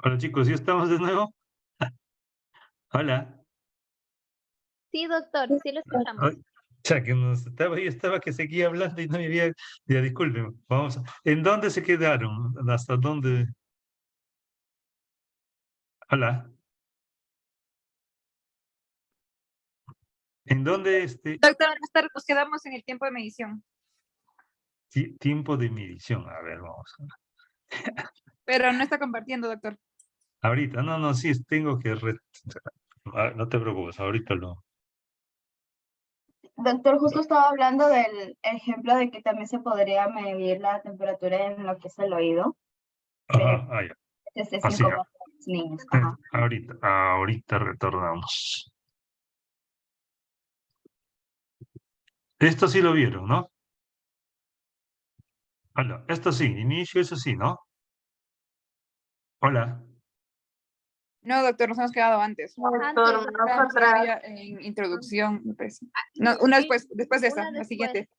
Hola chicos, ¿sí estamos de nuevo? Hola. Sí, doctor, sí lo escuchamos. Ay, ya que nos estaba, yo estaba que seguía hablando y no me había. Ya, disculpen, vamos. ¿En dónde se quedaron? ¿Hasta dónde? Hola. ¿En dónde Doctor, nos quedamos en el tiempo de medición, tiempo de medición? A ver, vamos. pero no está compartiendo, doctor. Ahorita, no, no, sí, tengo que. No te preocupes, ahorita lo. Doctor, justo estaba hablando del ejemplo de que también se podría medir la temperatura en lo que es el oído de Ajá, ah, ya. desde Así, 5 meses a los niños. Ajá. ahorita retornamos. Esto sí lo vieron, ¿no? Hola, esto sí, inicio, eso sí, ¿no? Hola. No, doctor, nos hemos quedado antes. Antes, Estábamos todavía en introducción, me parece. No, una después de esa, una la después. siguiente.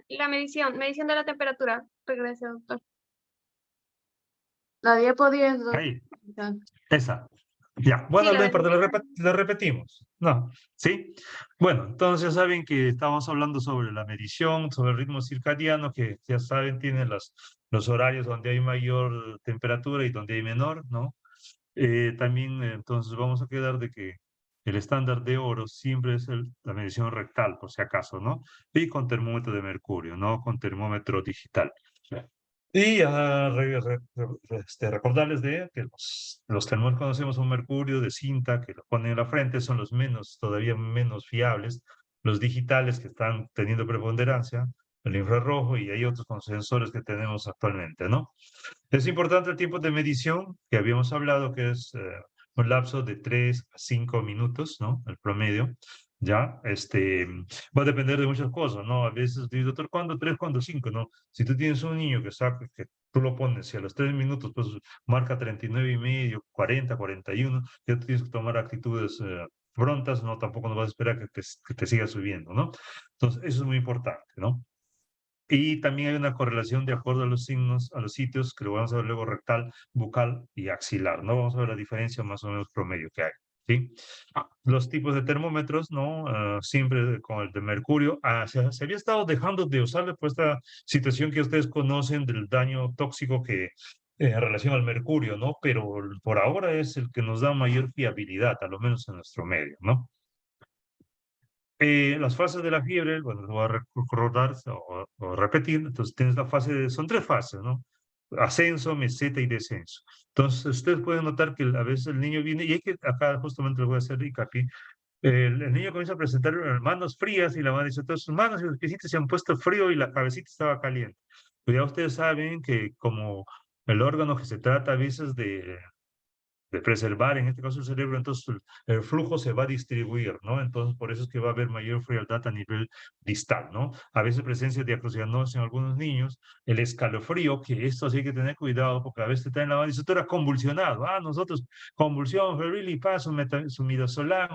La medición de la temperatura. Regrese, doctor. La diapo 10, Ahí, doctor. esa. Ya, Sí, bueno, la no de importa, lo, medición. lo repetimos. No, ¿sí? Bueno, entonces saben que estamos hablando sobre la medición, sobre el ritmo circadiano, que ya saben, tiene los horarios donde hay mayor temperatura y donde hay menor, ¿no? También, entonces, vamos a quedar de que el estándar de oro siempre es la medición rectal, por si acaso, ¿no? Y con termómetro de mercurio, no con termómetro digital. Y recordarles de que los termómetros que conocemos un mercurio de cinta que lo ponen en la frente son los menos, todavía menos fiables. Los digitales que están teniendo preponderancia, el infrarrojo y hay otros con sensores que tenemos actualmente, ¿no? Es importante el tiempo de medición que habíamos hablado, que es un lapso de 3 a 5 minutos, ¿no? El promedio. Ya, va a depender de muchas cosas, ¿no? A veces, dice, doctor, ¿cuándo 3, cuándo 5? ¿No? Si tú tienes un niño que sabe que tú lo pones y a los 3 minutos, pues marca 39,5, 40, 41, ya tú tienes que tomar actitudes prontas, ¿no? Tampoco no vas a esperar que te siga subiendo, ¿no? Entonces, eso es muy importante, ¿no? Y también hay una correlación de acuerdo a los signos, a los sitios, que lo vamos a ver luego rectal, bucal y axilar, ¿no? Vamos a ver la diferencia más o menos promedio que hay, ¿sí? Los tipos de termómetros, ¿no? Siempre con el de mercurio. Se había estado dejando de usarle por esta situación que ustedes conocen del daño tóxico que en relación al mercurio, ¿no? Pero por ahora es el que nos da mayor fiabilidad, a lo menos en nuestro medio, ¿no? Las fases de la fiebre, bueno, lo voy a recordar o repetir. Entonces, tienes la son tres fases, ¿no? Ascenso, meseta y descenso. Entonces, ustedes pueden notar que a veces el niño viene, y hay que, acá justamente les voy a hacer hincapié, el niño comienza a presentar manos frías y la madre dice, entonces sus manos y los piecitos se han puesto frío y la cabecita estaba caliente. Pero ya ustedes saben que como el órgano que se trata a veces de preservar, en este caso el cerebro, entonces el flujo se va a distribuir, ¿no? Entonces, por eso es que va a haber mayor frialdad a nivel distal, ¿no? A veces presencia de acrocianosis en algunos niños, el escalofrío, que esto sí hay que tener cuidado, porque a veces te en la mano y dice, tú eras convulsionado, nosotros, convulsión, febril y pasa su midazolam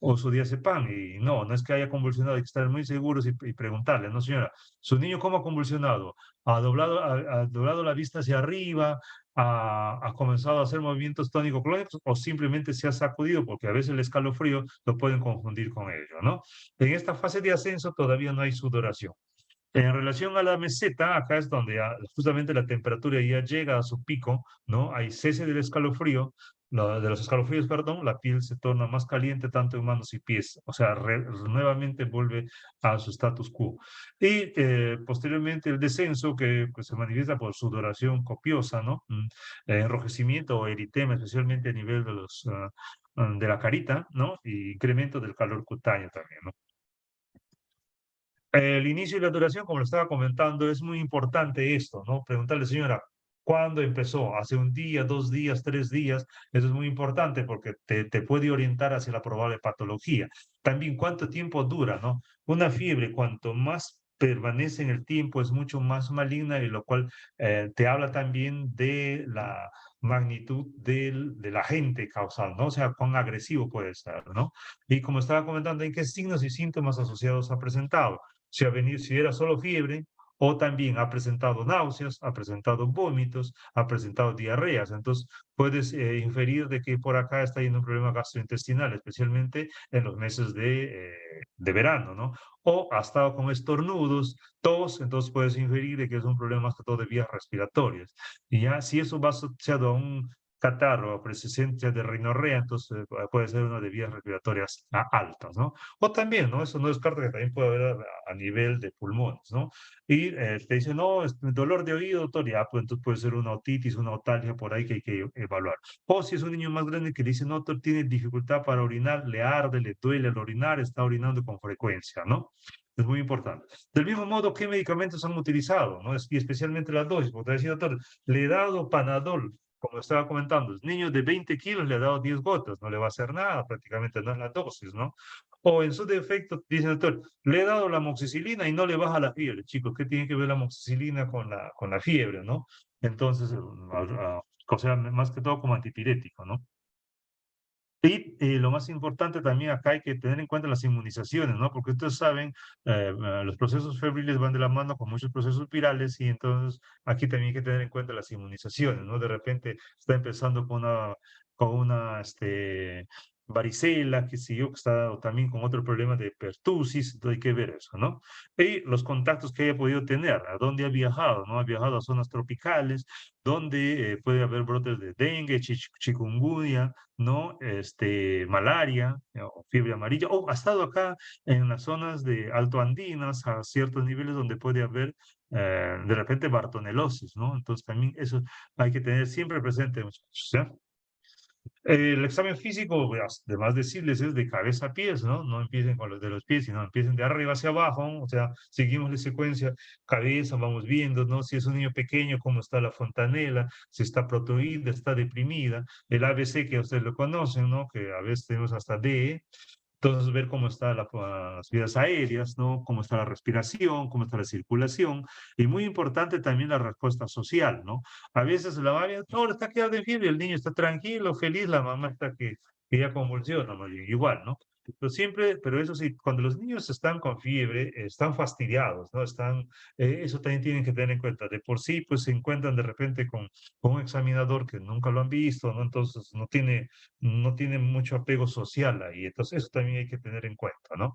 o su diazepam, y no, no es que haya convulsionado, hay que estar muy seguros y preguntarle, no señora, su niño cómo ha convulsionado, ha doblado la vista hacia arriba, ha comenzado a hacer movimientos tónico-clónicos o simplemente se ha sacudido, porque a veces el escalofrío lo pueden confundir con ello, ¿no? En esta fase de ascenso todavía no hay sudoración. En relación a la meseta, acá es donde justamente la temperatura ya llega a su pico, ¿no? Hay cese del escalofrío, de los escalofríos, perdón, la piel se torna más caliente tanto en manos y pies, o sea, nuevamente vuelve a su status quo. Y posteriormente el descenso que pues, se manifiesta por sudoración copiosa, ¿no? Enrojecimiento o eritema, especialmente a nivel de de la carita, ¿no? Y incremento del calor cutáneo también, ¿no? El inicio y la duración, como lo estaba comentando, es muy importante esto, ¿no? Preguntarle, señora, ¿cuándo empezó? ¿Hace un día, 2 días, 3 días? Eso es muy importante porque te puede orientar hacia la probable patología. También, ¿cuánto tiempo dura, no? Una fiebre, cuanto más permanece en el tiempo, es mucho más maligna y lo cual te habla también de la magnitud del agente causal, ¿no? O sea, cuán agresivo puede ser, ¿no? Y como estaba comentando, ¿en qué signos y síntomas asociados ha presentado? Si era solo fiebre o también ha presentado náuseas, ha presentado vómitos, ha presentado diarreas. Entonces, puedes inferir de que por acá está yendo un problema gastrointestinal, especialmente en los meses de verano, ¿no? O ha estado con estornudos, tos, entonces puedes inferir de que es un problema más que todo de vías respiratorias. Y ya, si eso va asociado a un catarro o presencia de rinorrea, entonces puede ser una de vías respiratorias altas, ¿no? O también, ¿no? Eso no descarta que también puede haber a nivel de pulmones, ¿no? Y te dicen, no, es dolor de oído, doctor, ya, pues entonces puede ser una otitis, una otalgia por ahí que hay que evaluar. O si es un niño más grande que dice, no, doctor, tiene dificultad para orinar, le arde, le duele al orinar, está orinando con frecuencia, ¿no? Es muy importante. Del mismo modo, ¿qué medicamentos han utilizado? ¿No? Y especialmente las dosis. Porque te decía, doctor, le he dado Panadol, como estaba comentando, niño de 20 kilos le ha dado 10 gotas, no le va a hacer nada, prácticamente no es la dosis, ¿no? O en su defecto, dice el doctor, le he dado la amoxicilina y no le baja la fiebre. Chicos, ¿qué tiene que ver la amoxicilina con la fiebre, no? Entonces, o sea, más que todo como antipirético, ¿no? Y lo más importante también acá hay que tener en cuenta las inmunizaciones, ¿no? Porque ustedes saben, los procesos febriles van de la mano con muchos procesos virales y entonces aquí también hay que tener en cuenta las inmunizaciones, ¿no? De repente está empezando con una varicela, que sé yo, que está o también con otro problema de pertusis, entonces hay que ver eso, ¿no? Y los contactos que haya podido tener, a dónde ha viajado, ¿no? Ha viajado a zonas tropicales, donde puede haber brotes de dengue, chikungunya, ¿no? Malaria o fiebre amarilla, o ha estado acá en las zonas de altoandinas a ciertos niveles donde puede haber de repente bartonelosis, ¿no? Entonces también eso hay que tener siempre presente, muchachos, ¿ya? El examen físico, pues, además decirles, es de cabeza a pies, ¿no? No empiecen con los de los pies, sino empiecen de arriba hacia abajo, ¿no? O sea, seguimos la secuencia, cabeza, vamos viendo, ¿no? Si es un niño pequeño, cómo está la fontanela, si está protuida, está deprimida, el ABC que ustedes lo conocen, ¿no? Que a veces tenemos hasta D, entonces, ver cómo están las vías aéreas, ¿no? Cómo está la respiración, cómo está la circulación. Y muy importante también la respuesta social, ¿no? A veces la mamá, no, está quedando en fiebre, el niño está tranquilo, feliz, la mamá está que ya convulsiona, ¿no? Igual, ¿no? Pero siempre, pero eso sí, cuando los niños están con fiebre, están fastidiados, ¿no? Eso también tienen que tener en cuenta. De por sí, pues se encuentran de repente con un examinador que nunca lo han visto, ¿no? Entonces no tiene mucho apego social ahí. Entonces, eso también hay que tener en cuenta, ¿no?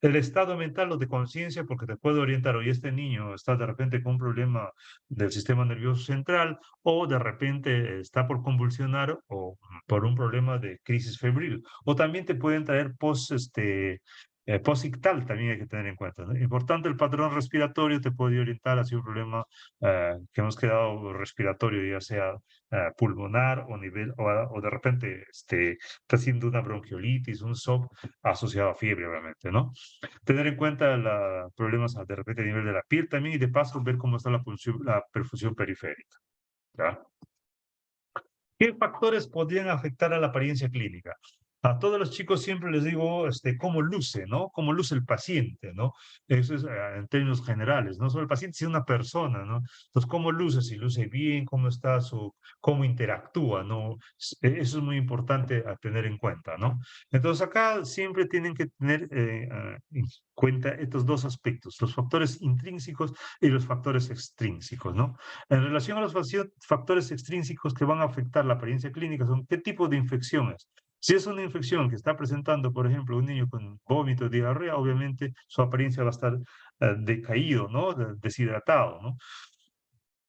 El estado mental o de conciencia, porque te puede orientar, oye, este niño está de repente con un problema del sistema nervioso central, o de repente está por convulsionar, o por un problema de crisis febril, o también te pueden traer post-ictal, también hay que tener en cuenta, ¿no? Importante, el patrón respiratorio te puede orientar hacia un problema que hemos quedado respiratorio, ya sea pulmonar o de repente está haciendo una bronquiolitis, un SOP asociado a fiebre, obviamente, ¿no? Tener en cuenta los problemas de repente a nivel de la piel también y de paso ver cómo está la perfusión periférica, ¿ya? ¿Qué factores podrían afectar a la apariencia clínica? A todos los chicos siempre les digo cómo luce, ¿no? Cómo luce el paciente, ¿no? Eso es en términos generales, no solo el paciente, sino una persona, ¿no? Entonces, ¿cómo luce? Si luce bien, cómo interactúa, ¿no? Eso es muy importante a tener en cuenta, ¿no? Entonces, acá siempre tienen que tener en cuenta estos dos aspectos, los factores intrínsecos y los factores extrínsecos, ¿no? En relación a los factores extrínsecos que van a afectar la apariencia clínica, son qué tipo de infecciones. Si es una infección que está presentando, por ejemplo, un niño con vómito, diarrea, obviamente su apariencia va a estar decaído, ¿no? Deshidratado, ¿no?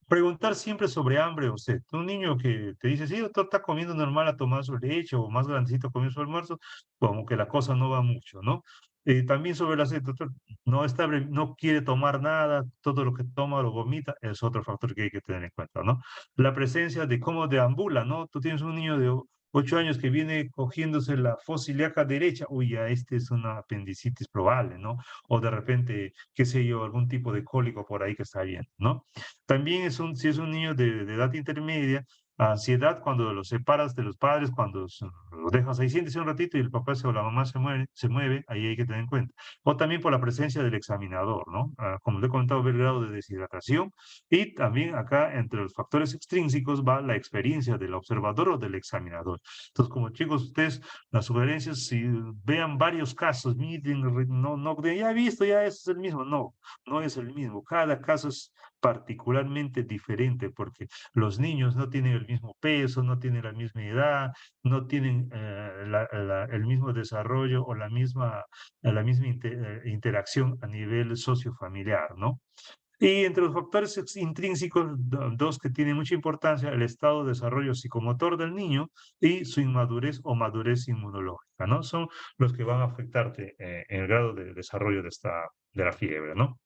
Preguntar siempre sobre hambre o sed. Un niño que te dice, sí, doctor, está comiendo normal, ha tomado su leche o más grandecito comió su almuerzo, como que la cosa no va mucho, ¿no? También sobre la sed, doctor, no quiere tomar nada, todo lo que toma lo vomita, es otro factor que hay que tener en cuenta, ¿no? La presencia de cómo deambula, ¿no? Tú tienes un niño de 8 años que viene cogiéndose la fosa ilíaca derecha, uy, ya es una apendicitis probable, ¿no? O de repente, qué sé yo, algún tipo de cólico por ahí que está viendo, ¿no? También si es un niño de edad intermedia, ansiedad cuando los separas de los padres, cuando los dejas ahí, siéntese un ratito y el papá o la mamá se mueve, ahí hay que tener en cuenta. O también por la presencia del examinador, ¿no? Como le he comentado, ver el grado de deshidratación y también acá entre los factores extrínsecos va la experiencia del observador o del examinador. Entonces, como chicos, ustedes, las sugerencias, si vean varios casos, miren, ya he visto, ya ese es el mismo. No, no es el mismo. Cada caso es particularmente diferente porque los niños no tienen el mismo peso, no tienen la misma edad, no tienen el mismo desarrollo o la misma interacción a nivel sociofamiliar, ¿no? Y entre los factores intrínsecos, dos que tienen mucha importancia, el estado de desarrollo psicomotor del niño y su inmadurez o madurez inmunológica, ¿no? Son los que van a afectarte en el grado de desarrollo de la fiebre, ¿no?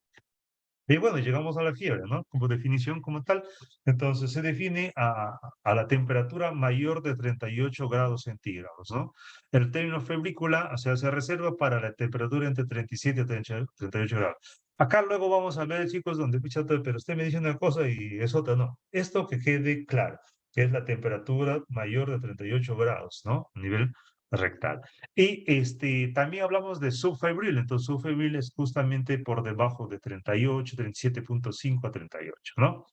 Y bueno, llegamos a la fiebre, ¿no? Como definición como tal, entonces se define a la temperatura mayor de 38 grados centígrados, ¿no? El término febrícula, o sea, se reserva para la temperatura entre 37 y 38 grados. Acá luego vamos a ver, chicos, donde, pero usted me dice una cosa y es otra, no. Esto que quede claro, que es la temperatura mayor de 38 grados, ¿no? A nivel rectal. Y también hablamos de subfebril, entonces subfebril es justamente por debajo de 38, 37.5 a 38, ¿no?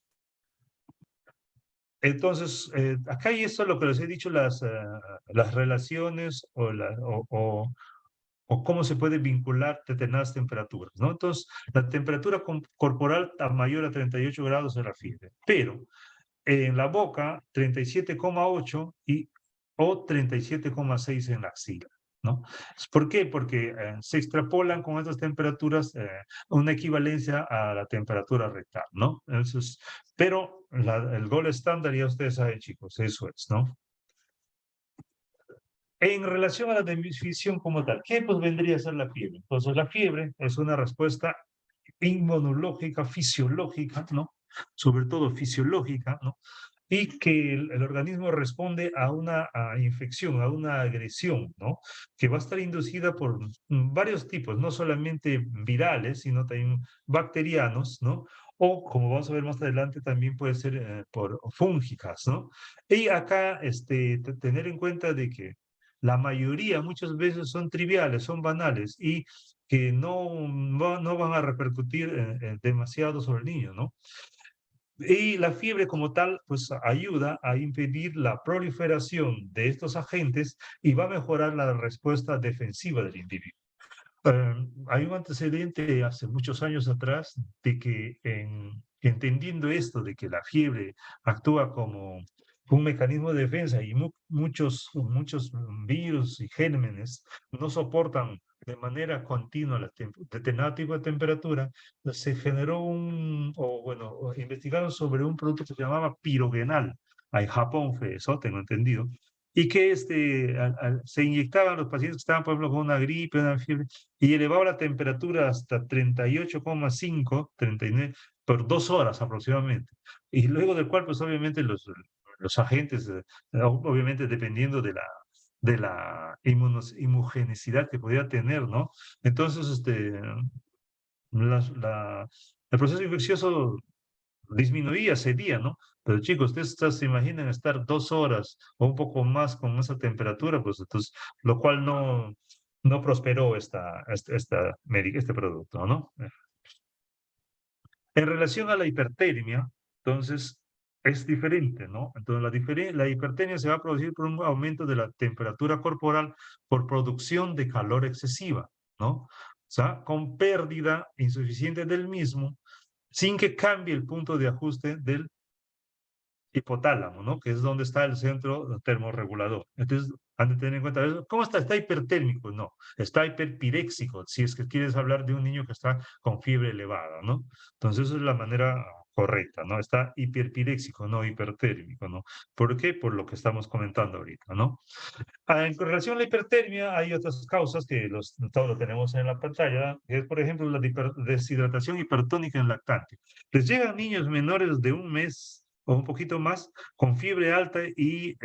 Entonces, acá y esto es lo que les he dicho, las relaciones o cómo se puede vincular determinadas temperaturas, ¿no? Entonces, la temperatura corporal mayor a 38 grados es la fiebre, pero en la boca 37,8 o 37,6 en la axila, ¿no? ¿Por qué? Porque se extrapolan con estas temperaturas una equivalencia a la temperatura rectal, ¿no? Entonces, pero el gol estándar, ya ustedes saben, chicos, eso es, ¿no? En relación a la definición como tal, ¿qué pues vendría a ser la fiebre? Entonces, la fiebre es una respuesta inmunológica, fisiológica, ¿no? Sobre todo fisiológica, ¿no? Y que el organismo responde a una infección, a una agresión, ¿no? Que va a estar inducida por varios tipos, no solamente virales, sino también bacterianos, ¿no? O, como vamos a ver más adelante, también puede ser por fúngicas, ¿no? Y acá, tener en cuenta de que la mayoría muchas veces son triviales, son banales y que no van a repercutir demasiado sobre el niño, ¿no? Y la fiebre como tal, pues ayuda a impedir la proliferación de estos agentes y va a mejorar la respuesta defensiva del individuo. Hay un antecedente hace muchos años atrás de que entendiendo esto, de que la fiebre actúa como un mecanismo de defensa y muchos virus y gérmenes no soportan de manera continua determinado tipo de temperatura, se generó investigaron sobre un producto que se llamaba pirogenal. En Japón fue eso, tengo entendido. Y que se inyectaban los pacientes que estaban, por ejemplo, con una gripe, una fiebre, y elevaba la temperatura hasta 38,5, 39, por 2 horas aproximadamente. Y luego del cual, pues obviamente los agentes, obviamente dependiendo de la inmunogenicidad que podía tener, ¿no? Entonces, el proceso infeccioso disminuía, cedía, ¿no? Pero chicos, ustedes se imaginan estar 2 horas o un poco más con esa temperatura, pues entonces, lo cual no prosperó este producto, ¿no? En relación a la hipertermia, entonces, es diferente, ¿no? Entonces, la hipertermia se va a producir por un aumento de la temperatura corporal por producción de calor excesiva, ¿no? O sea, con pérdida insuficiente del mismo, sin que cambie el punto de ajuste del hipotálamo, ¿no? Que es donde está el centro termorregulador. Entonces, han de tener en cuenta eso. ¿Cómo está? ¿Está hipertérmico? No. Está hiperpiréxico, si es que quieres hablar de un niño que está con fiebre elevada, ¿no? Entonces, esa es la manera correcta, ¿no? Está hiperpiréxico, no hipertérmico, ¿no? ¿Por qué? Por lo que estamos comentando ahorita, ¿no? En relación a la hipertermia, hay otras causas que todos lo tenemos en la pantalla, que es, por ejemplo, la deshidratación hipertónica en lactante. Les llegan niños menores de un mes o un poquito más, con fiebre alta y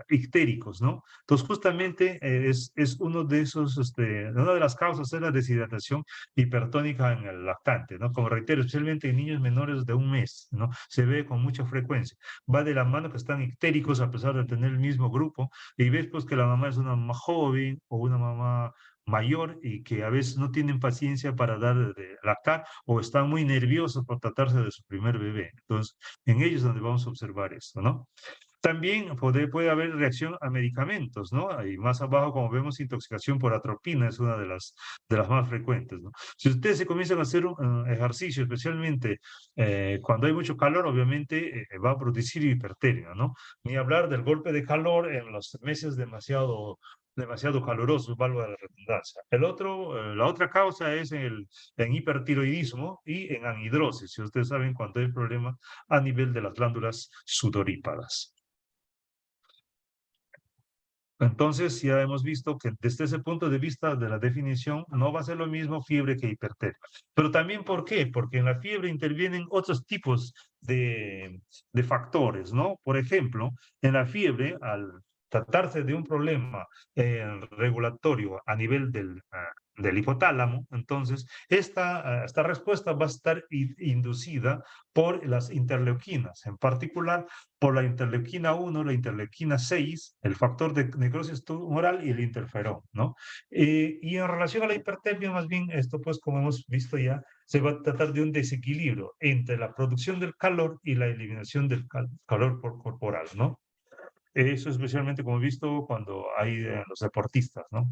ictéricos, ¿no? Entonces, justamente es uno de esos, una de las causas es la deshidratación hipertónica en el lactante, ¿no? Como reitero, especialmente en niños menores de 1 mes, ¿no? Se ve con mucha frecuencia. Va de la mano que están ictéricos a pesar de tener el mismo grupo, y ves pues que la mamá es una mamá joven o una mamá mayor y que a veces no tienen paciencia para dar de lactar o están muy nerviosos por tratarse de su primer bebé. Entonces, en ellos es donde vamos a observar esto, ¿no? También puede haber reacción a medicamentos, ¿no? Y más abajo, como vemos, intoxicación por atropina es una de las más frecuentes, ¿no? Si ustedes se comienzan a hacer un ejercicio, especialmente cuando hay mucho calor, obviamente va a producir hipertermia, ¿no? Ni hablar del golpe de calor en los meses demasiado calurosos, valga la redundancia. La otra causa es en hipertiroidismo y en anhidrosis, si ustedes saben cuando hay problema a nivel de las glándulas sudoríparas. Entonces, ya hemos visto que desde ese punto de vista de la definición no va a ser lo mismo fiebre que hipertermia. Pero también, ¿por qué? Porque en la fiebre intervienen otros tipos de factores, ¿no? Por ejemplo, en la fiebre, al tratarse de un problema regulatorio a nivel del hipotálamo, entonces esta respuesta va a estar inducida por las interleuquinas, en particular por la interleuquina 1, la interleuquina 6, el factor de necrosis tumoral y el interferón, ¿no? Y en relación a la hipertermia, más bien, esto pues como hemos visto ya, se va a tratar de un desequilibrio entre la producción del calor y la eliminación del calor corporal, ¿no? Eso especialmente como he visto cuando hay los deportistas, ¿no?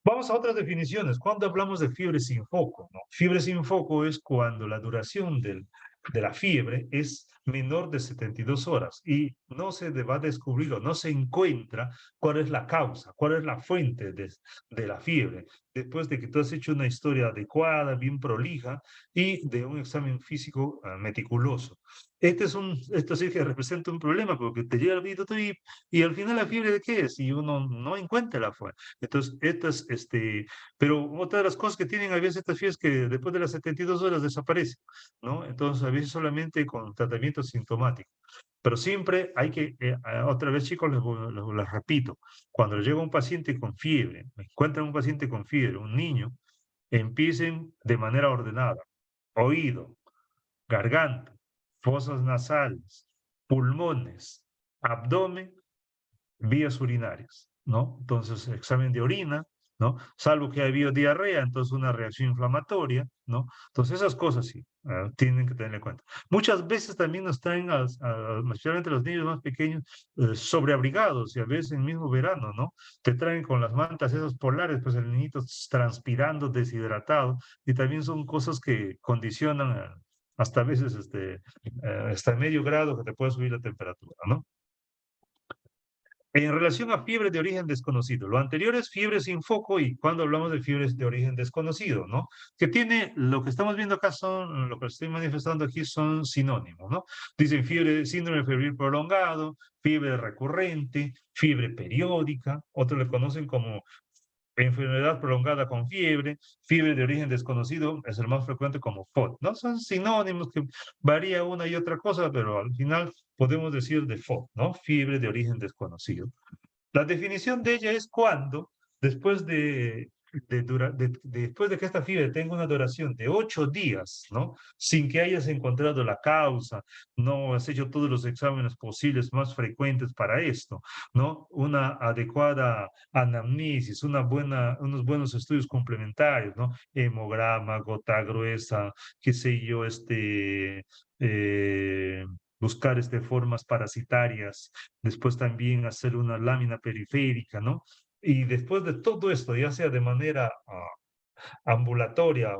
Vamos a otras definiciones. Cuando hablamos de fiebre sin foco, ¿no? Fiebre sin foco es cuando la duración de la fiebre es menor de 72 horas y no se va a descubrir o no se encuentra cuál es la causa, cuál es la fuente de la fiebre, después de que tú has hecho una historia adecuada, bien prolija y de un examen físico meticuloso. Esto sí que representa un problema porque te llega el videotrip y al final la fiebre de qué es y uno no encuentra la fuente. Entonces, pero otra de las cosas que tienen a veces estas fiebres que después de las 72 horas desaparecen, ¿no? Entonces, a veces solamente con tratamiento sintomático. Pero siempre hay que, otra vez chicos, les repito, cuando llega un paciente con fiebre, encuentran un paciente con fiebre, un niño, empiecen de manera ordenada, oído, garganta, fosas nasales, pulmones, abdomen, vías urinarias, ¿no? Entonces, examen de orina, ¿no? Salvo que haya habido diarrea, entonces una reacción inflamatoria, ¿no? Entonces, esas cosas sí, tienen que tener en cuenta. Muchas veces también nos traen, especialmente los niños más pequeños, sobreabrigados y a veces en mismo verano, ¿no? Te traen con las mantas esas polares, pues el niñito transpirando, deshidratado, y también son cosas que condicionan hasta a veces hasta medio grado que te puede subir la temperatura, ¿no? En relación a fiebre de origen desconocido, lo anterior es fiebre sin foco y cuando hablamos de fiebres de origen desconocido, ¿no? Que tiene, lo que estamos viendo acá son, lo que estoy manifestando aquí son sinónimos, ¿no? Dicen fiebre, síndrome febril prolongado, fiebre recurrente, fiebre periódica, otros le conocen como enfermedad prolongada con fiebre, fiebre de origen desconocido es el más frecuente como FOD, ¿no? Son sinónimos que varía una y otra cosa, pero al final podemos decir de FOD, ¿no? Fiebre de origen desconocido. La definición de ella es cuando, después después de que esta fiebre tenga una duración de 8 días, ¿no? Sin que hayas encontrado la causa, no has hecho todos los exámenes posibles más frecuentes para esto, ¿no? Una adecuada anamnesis, unos buenos estudios complementarios, ¿no? Hemograma, gota gruesa, qué sé yo, buscar formas parasitarias, después también hacer una lámina periférica, ¿no? Y después de todo esto, ya sea de manera ambulatoria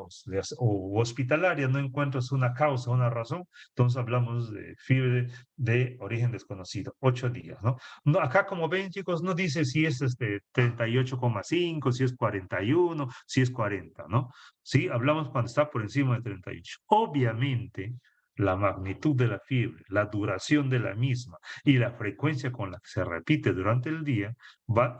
o hospitalaria, no encuentras una causa, una razón, entonces hablamos de fiebre de origen desconocido, 8 días, ¿no? No, acá, como ven, chicos, no dice si es 38,5, si es 41, si es 40, ¿no? Sí, hablamos cuando está por encima de 38. Obviamente, la magnitud de la fiebre, la duración de la misma y la frecuencia con la que se repite durante el día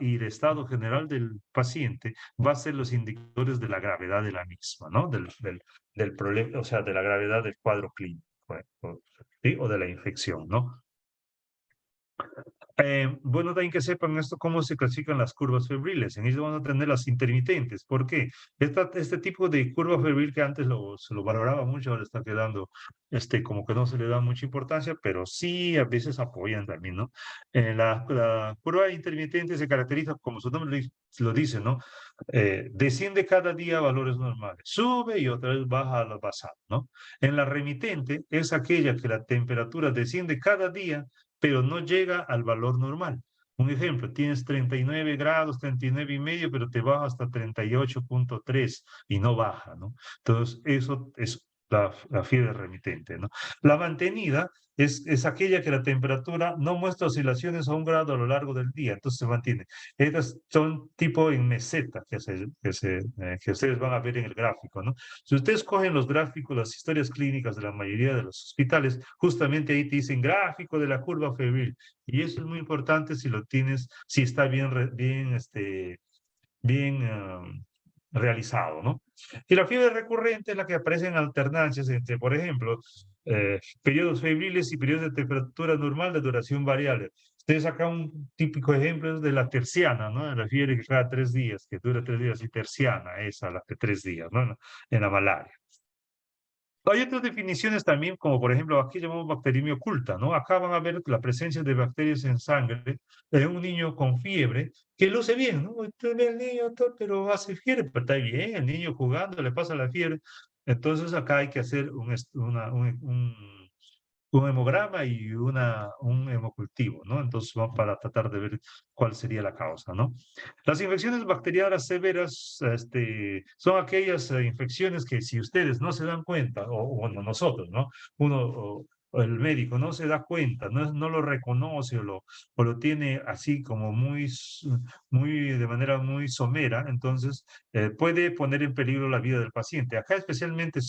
y el estado general del paciente va a ser los indicadores de la gravedad de la misma, ¿no? Del problema, o sea, de la gravedad del cuadro clínico. ¿sí? O de la infección, ¿no? Bueno, también que sepan esto, cómo se clasifican las curvas febriles. En ello van a tener las intermitentes. ¿Por qué? Este tipo de curva febril que antes se lo valoraba mucho, ahora está quedando como que no se le da mucha importancia, pero sí a veces apoyan también, ¿no? La curva intermitente se caracteriza, como su nombre lo dice, ¿no? Desciende cada día a valores normales, sube y otra vez baja a lo pasado, ¿no? En la remitente es aquella que la temperatura desciende cada día pero no llega al valor normal. Un ejemplo, tienes 39 grados, 39,5, pero te baja hasta 38,3 y no baja, ¿no? Entonces, eso es la fiebre remitente, ¿no? La mantenida es aquella que la temperatura no muestra oscilaciones a 1 grado a lo largo del día, entonces se mantiene. Estas son tipo en meseta que ustedes van a ver en el gráfico, ¿no? Si ustedes cogen los gráficos, las historias clínicas de la mayoría de los hospitales, justamente ahí te dicen gráfico de la curva febril. Y eso es muy importante si lo tienes, si está bien realizado, ¿no? Y la fiebre recurrente es la que aparece en alternancias entre, por ejemplo, periodos febriles y periodos de temperatura normal de duración variable. Ustedes acá un típico ejemplo de la terciana, ¿no? La fiebre que cada 3 días, que dura 3 días, y terciana, esa, la de 3 días, ¿no? En la malaria. Hay otras definiciones también, como por ejemplo, aquí llamamos bacteriemia oculta, ¿no? Acá van a ver la presencia de bacterias en sangre de un niño con fiebre que luce bien, ¿no? Usted ve al niño, pero hace fiebre, pero está bien, el niño jugando, le pasa la fiebre. Entonces acá hay que hacer un hemograma y un hemocultivo, ¿no? Entonces, para tratar de ver cuál sería la causa, ¿no? Las infecciones bacterianas severas, son aquellas infecciones que si ustedes no se dan cuenta, o bueno, nosotros, ¿no? O el médico no se da cuenta, no lo reconoce o lo tiene así como de manera muy somera, entonces puede poner en peligro la vida del paciente. Acá especialmente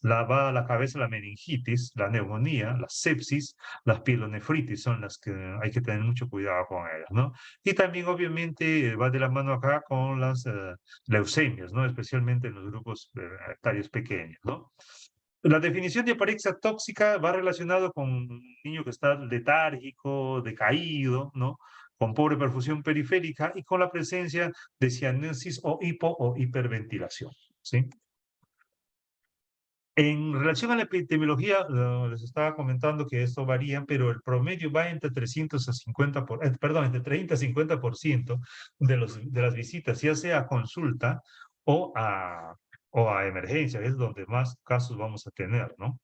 va a la cabeza la meningitis, la neumonía, la sepsis, las pielonefritis son las que hay que tener mucho cuidado con ellas, ¿no? Y también obviamente va de la mano acá con las leucemias, ¿no? Especialmente en los grupos etarios pequeños, ¿no? La definición de anorexia tóxica va relacionado con un niño que está letárgico, decaído, ¿no? Con pobre perfusión periférica y con la presencia de cianosis o o hiperventilación, ¿sí? En relación a la epidemiología, les estaba comentando que esto varía, pero el promedio va entre 30 a 50% de las visitas, ya sea a consulta o a emergencia, es donde más casos vamos a tener, ¿no?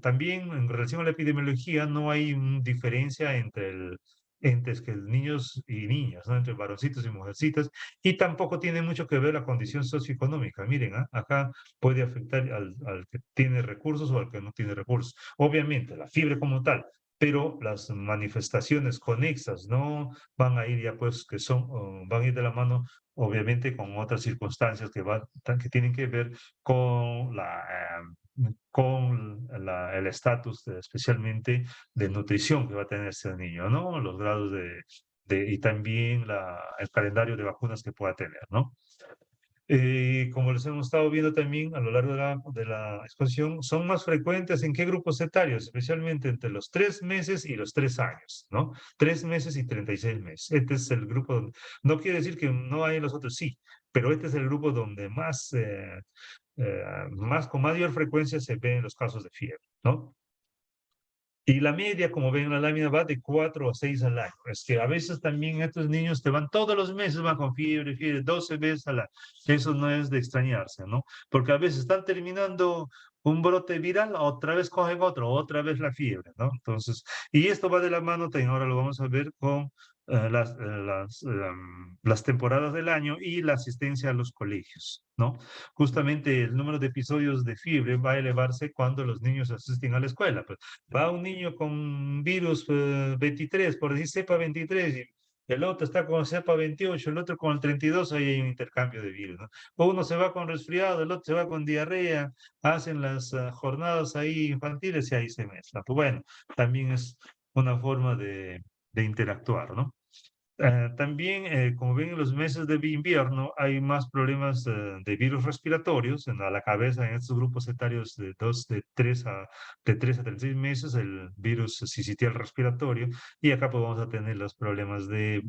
También en relación a la epidemiología no hay diferencia entre niños y niñas, ¿no? Entre varoncitos y mujercitas, y tampoco tiene mucho que ver la condición socioeconómica. Miren, acá puede afectar al que tiene recursos o al que no tiene recursos. Obviamente, la fiebre como tal, pero las manifestaciones conexas no van a ir ya pues van a ir de la mano obviamente con otras circunstancias que tienen que ver con el estatus especialmente de nutrición que va a tener ese niño, ¿no? Los grados y también el calendario de vacunas que pueda tener, ¿no? Como les hemos estado viendo también a lo largo de la exposición, son más frecuentes en qué grupos etarios, especialmente entre los 3 meses y los 3 años, ¿no? 3 meses y 36 meses. Este es el grupo, no quiere decir que no hay en los otros, sí, pero este es el grupo donde con mayor frecuencia se ven los casos de fiebre, ¿no? Y la media, como ven en la lámina, va de 4 a 6 al año. Es que a veces también estos niños te van todos los meses, van con fiebre, 12 veces al año. Eso no es de extrañarse, ¿no? Porque a veces están terminando un brote viral, otra vez cogen otro, otra vez la fiebre, ¿no? Entonces, y esto va de la mano, también ahora lo vamos a ver con las temporadas del año y la asistencia a los colegios, ¿no? Justamente el número de episodios de fiebre va a elevarse cuando los niños asisten a la escuela. Pues va un niño con virus 23, por decir cepa 23, y el otro está con cepa 28, el otro con el 32, ahí hay un intercambio de virus, ¿no? O uno se va con resfriado, el otro se va con diarrea, hacen las jornadas ahí infantiles y ahí se mezcla. Pues bueno, también es una forma de interactuar, ¿no? También, como ven, en los meses de invierno hay más problemas de virus respiratorios en la cabeza en estos grupos etarios de 3 a 36 meses, el virus sincitial respiratorio, y acá pues vamos a tener los problemas de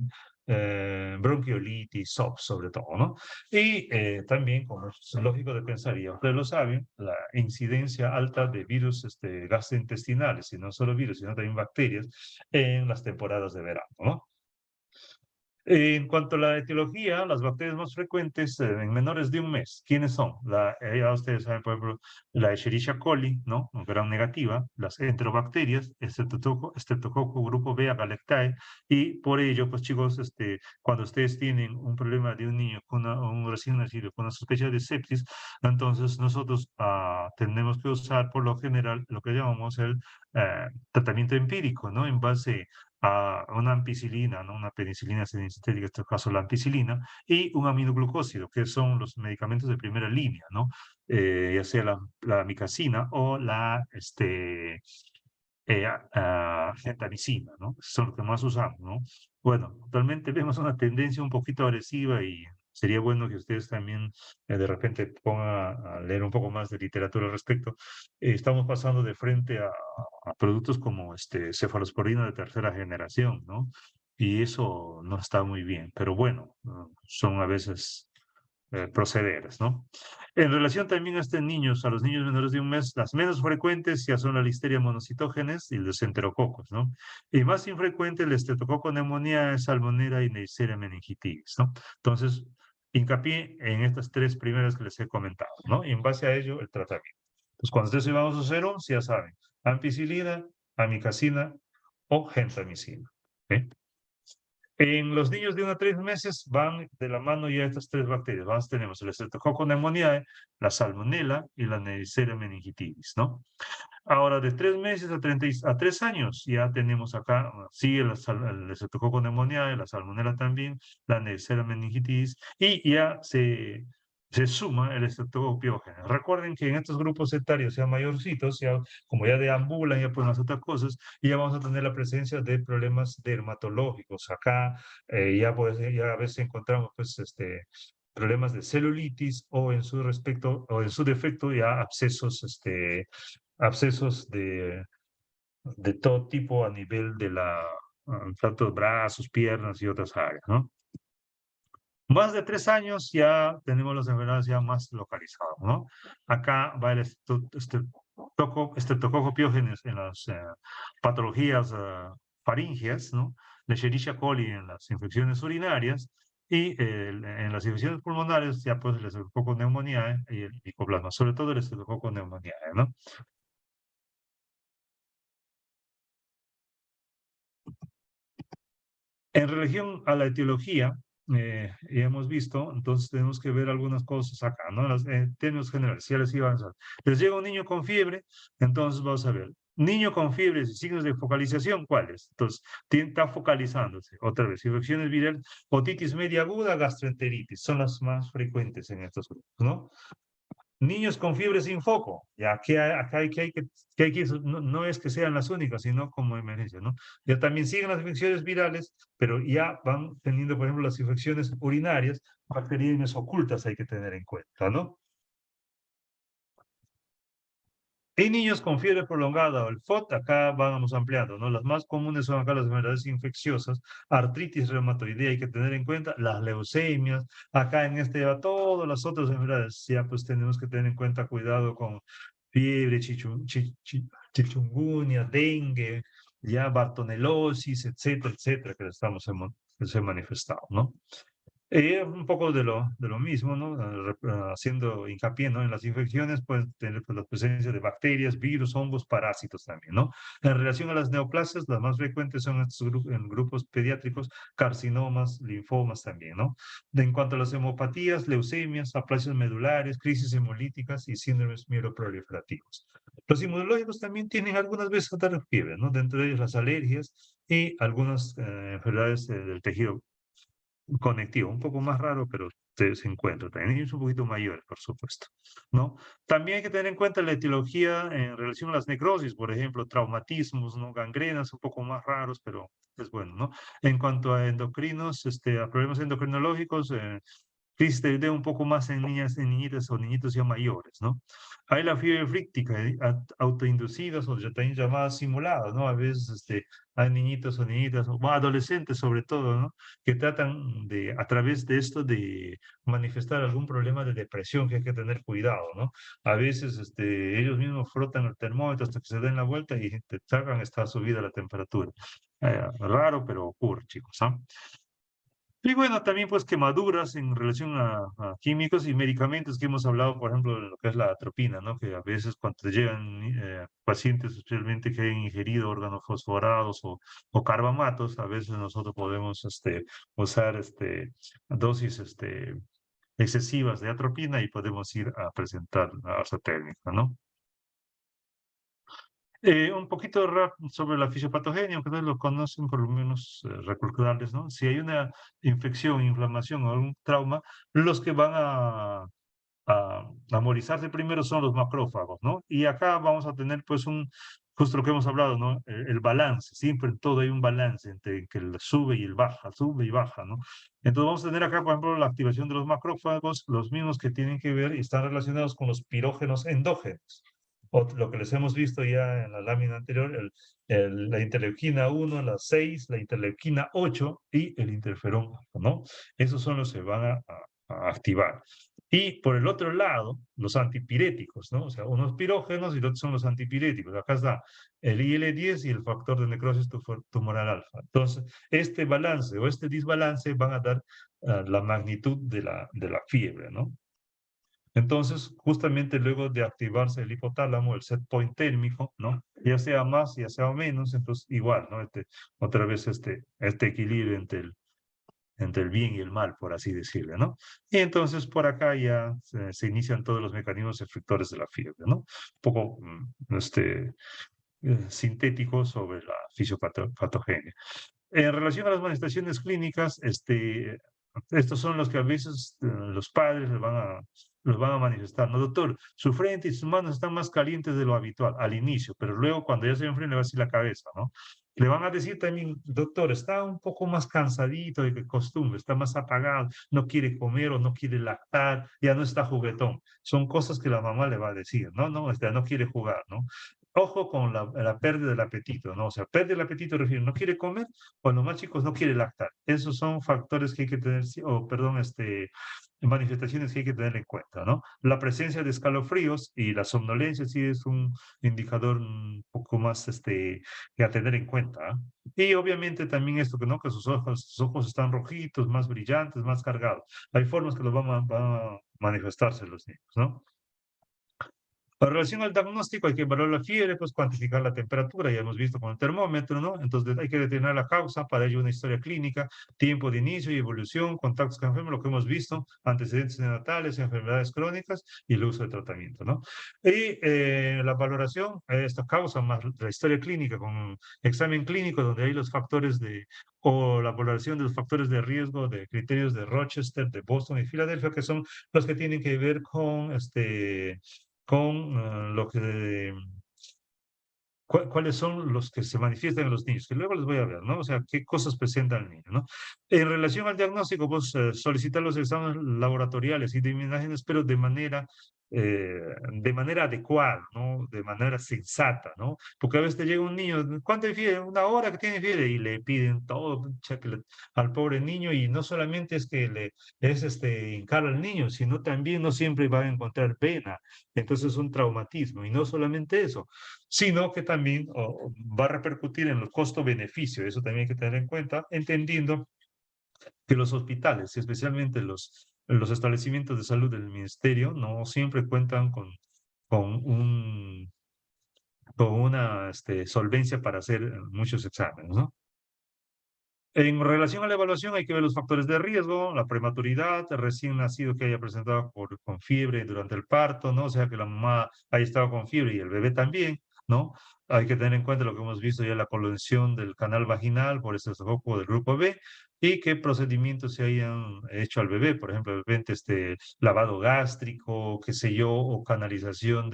bronquiolitis, SOP sobre todo, ¿no? Y también, como es lógico de pensar, y ustedes lo saben, la incidencia alta de virus gastrointestinales, y no solo virus, sino también bacterias, en las temporadas de verano, ¿no? En cuanto a la etiología, las bacterias más frecuentes en menores de un mes, ¿quiénes son? Ya ustedes saben, por ejemplo, la Escherichia coli, ¿no? Gram negativa, las enterobacterias, Streptococcus grupo B, Agalactae, y por ello, pues chicos, cuando ustedes tienen un problema de un niño, un recién nacido con una sospecha de sepsis, entonces nosotros tenemos que usar por lo general lo que llamamos el tratamiento empírico, ¿no? En base a una ampicilina, ¿no? Una penicilina semisintética, en este caso la ampicilina, y un aminoglucósido, que son los medicamentos de primera línea, ¿no? Ya sea la amicacina o la gentamicina, ¿no? Son los que más usamos, ¿no? Bueno, actualmente vemos una tendencia un poquito agresiva y sería bueno que ustedes también de repente pongan a leer un poco más de literatura al respecto. Estamos pasando de frente a productos como cefalosporina de tercera generación, ¿no? Y eso no está muy bien, pero bueno, son a veces procederes, ¿no? En relación también a a los niños menores de un mes, las menos frecuentes ya son la listeria monocitógenes y los enterococos, ¿no? Y más infrecuente el estreptococo pneumoniae, salmonella y Neisseria meningitidis, ¿no? Entonces, hincapié en estas tres primeras que les he comentado, ¿no? Y en base a ello, el tratamiento. Pues cuando ustedes vamos a hacer ya saben, ampicilina, amicacina o gentamicina, ¿eh? En los niños de 1 a 3 meses van de la mano ya estas tres bacterias. Tenemos el Streptococcus pneumoniae, la Salmonella y la Neisseria meningitidis, ¿no? Ahora, de 3 meses a 3 años, ya tenemos acá, sí, el Streptococcus pneumoniae, la Salmonella también, la Neisseria meningitidis, y ya se suma el Streptococcus pyogenes. Recuerden que en estos grupos etarios, ya mayorcitos, ya, como ya deambulan, ya pueden hacer otras cosas, y ya vamos a tener la presencia de problemas dermatológicos. Acá ya a veces encontramos pues, problemas de celulitis o en su defecto ya abscesos de todo tipo a nivel de tanto brazos, piernas y otras áreas, ¿no? Más de 3 años ya tenemos las enfermedades ya más localizadas, ¿no? Acá va el estreptococo piógenes en las patologías faríngeas, ¿no? La Escherichia coli en las infecciones urinarias y en las infecciones pulmonares ya pues el estreptococo pneumoniae y el micoplasma, sobre todo el estreptococo pneumoniae, ¿no? En relación a la etiología, ya hemos visto, entonces tenemos que ver algunas cosas acá, ¿no? En términos generales, si ya les iba a avanzar. Les llega un niño con fiebre, entonces vamos a ver. Niño con fiebre y signos de focalización, ¿cuáles? Entonces, está focalizándose. Otra vez, infecciones virales, otitis media aguda, gastroenteritis, son las más frecuentes en estos grupos, ¿no? Niños con fiebre sin foco, ya que acá no es que sean las únicas, sino como emergencia, ¿no? Ya también siguen las infecciones virales, pero ya van teniendo, por ejemplo, las infecciones urinarias, bacterianas ocultas hay que tener en cuenta, ¿no? En niños con fiebre prolongada o el FOT, acá vamos ampliando, ¿no? Las más comunes son acá las enfermedades infecciosas, artritis reumatoidea, hay que tener en cuenta, las leucemias, acá en va todas las otras enfermedades, ya pues tenemos que tener en cuenta cuidado con fiebre, chikungunya, dengue, ya bartonelosis, etcétera, que se han manifestado, ¿no? Un poco de lo mismo, ¿no? Haciendo hincapié, ¿no? En las infecciones pueden tener pues, la presencia de bacterias, virus, hongos, parásitos también, ¿no? En relación a las neoplasias, las más frecuentes son en grupos pediátricos, carcinomas, linfomas también, ¿no? En cuanto a las hemopatías, leucemias, aplasias medulares, crisis hemolíticas y síndromes mieloproliferativos. Los inmunológicos también tienen algunas veces ataques de fiebre, ¿no? Dentro de ellos las alergias y algunas enfermedades del tejido conectivo, un poco más raro, pero se encuentra. También niños un poquito mayores, por supuesto, ¿no? También hay que tener en cuenta la etiología en relación a las necrosis, por ejemplo, traumatismos, ¿no? Gangrenas un poco más raros, pero es bueno, ¿no? En cuanto a endocrinos, a problemas endocrinológicos, crisis tiroidea un poco más en niñas, en niñitas o niñitos ya mayores, ¿no? Hay la fiebre fríctica, autoinducidas o ya también llamadas simuladas, ¿no? A veces hay niñitos o niñitas, o adolescentes sobre todo, ¿no? Que tratan de, a través de esto, de manifestar algún problema de depresión que hay que tener cuidado, ¿no? A veces ellos mismos frotan el termómetro hasta que se den la vuelta y te sacan esta subida la temperatura. Raro, pero ocurre, chicos, ¿ah? Y bueno, también pues quemaduras en relación a químicos y medicamentos que hemos hablado, por ejemplo, de lo que es la atropina, ¿no? Que a veces cuando te llegan pacientes especialmente que han ingerido órganos fosforados o carbamatos, a veces nosotros podemos usar dosis excesivas de atropina y podemos ir a presentar la alza térmica, ¿no? Un poquito sobre la fisiopatogenia, aunque ustedes lo conocen, por lo menos recordarles, ¿no? Si hay una infección, inflamación o algún trauma, los que van a morizarse primero son los macrófagos, ¿no? Y acá vamos a tener, pues, justo lo que hemos hablado, ¿no? El balance, siempre en todo hay un balance entre que el sube y el baja, sube y baja, ¿no? Entonces vamos a tener acá, por ejemplo, la activación de los macrófagos, los mismos que tienen que ver y están relacionados con los pirógenos endógenos. O lo que les hemos visto ya en la lámina anterior, la interleuquina 1, la 6, la interleuquina 8 y el interferón, ¿no? Esos son los que van a activar. Y por el otro lado, los antipiréticos, ¿no? O sea, unos pirógenos y los otros son los antipiréticos. Acá está el IL-10 y el factor de necrosis tumoral alfa. Entonces, este balance o este desbalance van a dar la magnitud de la fiebre, ¿no? Entonces, justamente luego de activarse el hipotálamo, el set point térmico, ¿no? Ya sea más, ya sea menos, entonces igual, ¿no? Otra vez este equilibrio entre el bien y el mal, por así decirlo, ¿no? Y entonces por acá ya se inician todos los mecanismos efectores de la fiebre, ¿no? Un poco sintético sobre la fisiopatogenia. En relación a las manifestaciones clínicas, estos son los que a veces los padres los van a manifestar. No, doctor, su frente y sus manos están más calientes de lo habitual al inicio, pero luego cuando ya se enfríen le va a decir la cabeza, ¿no? Le van a decir también, doctor, está un poco más cansadito de que costumbre, está más apagado, no quiere comer o no quiere lactar, ya no está juguetón. Son cosas que la mamá le va a decir, no, no, no quiere jugar, ¿no? Ojo con la pérdida del apetito, ¿no? O sea, pérdida del apetito refiere, no quiere comer, cuando más chicos no quiere lactar. Esos son factores que hay que tener, manifestaciones que hay que tener en cuenta, ¿no? La presencia de escalofríos y la somnolencia sí es un indicador un poco más que a tener en cuenta. Y obviamente también esto, ¿no? Que sus ojos están rojitos, más brillantes, más cargados. Hay formas que los van a manifestarse los niños, ¿no? En relación al diagnóstico, hay que evaluar la fiebre, pues cuantificar la temperatura, ya hemos visto con el termómetro, ¿no? Entonces hay que determinar la causa, para ello una historia clínica, tiempo de inicio y evolución, contactos con enfermos, lo que hemos visto, antecedentes neonatales, enfermedades crónicas y el uso de tratamiento, ¿no? Y la valoración, esta causa más la historia clínica con examen clínico, donde hay los factores o la valoración de los factores de riesgo de criterios de Rochester, de Boston y Filadelfia, que son los que tienen que ver con lo que cuáles son los que se manifiestan en los niños, que luego les voy a ver, ¿no? O sea, qué cosas presenta el niño, ¿no? En relación al diagnóstico, pues solicitar los exámenes laboratoriales y de imágenes, pero de manera adecuada, ¿no? De manera sensata, ¿no? Porque a veces te llega un niño, ¿cuánto fiebre? Una hora que tiene fiebre y le piden todo al pobre niño y no solamente es que hincar al niño, sino también no siempre va a encontrar pena. Entonces es un traumatismo y no solamente eso, sino que también va a repercutir en el costo-beneficio. Eso también hay que tener en cuenta, entendiendo que los hospitales, y especialmente los establecimientos de salud del ministerio, no siempre cuentan con una solvencia para hacer muchos exámenes, ¿no? En relación a la evaluación hay que ver los factores de riesgo, la prematuridad, el recién nacido que haya presentado con fiebre durante el parto, ¿no? O sea, que la mamá haya estado con fiebre y el bebé también, ¿no? Hay que tener en cuenta lo que hemos visto ya, la coloración del canal vaginal por ese estreptococo del grupo B, y qué procedimientos se hayan hecho al bebé, por ejemplo, de repente lavado gástrico, qué sé yo, o canalización